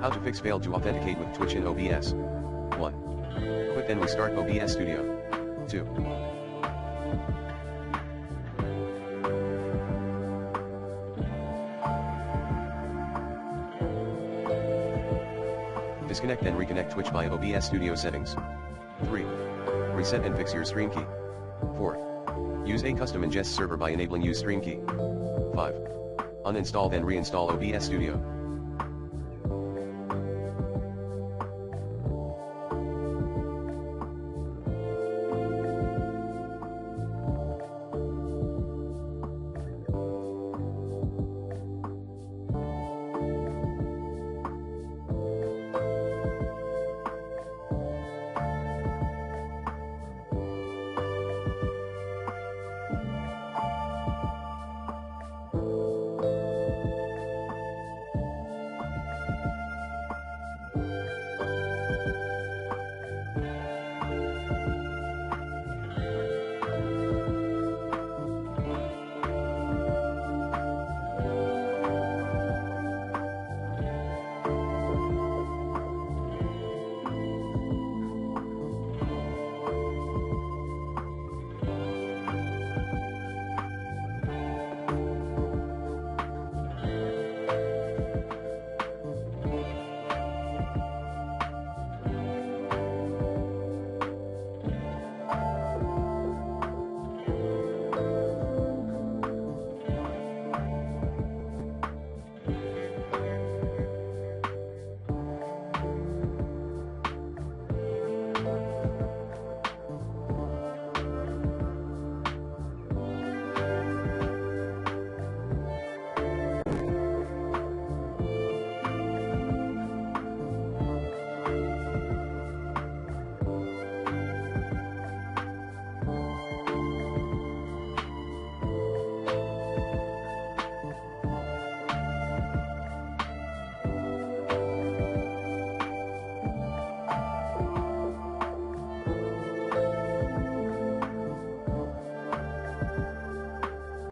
How to fix failed to authenticate with Twitch in OBS. 1. Quit then restart OBS Studio. 2. Disconnect then reconnect Twitch by OBS Studio settings. 3. Reset and fix your stream key. 4. Use a custom ingest server by enabling use stream key. 5. Uninstall then reinstall OBS Studio.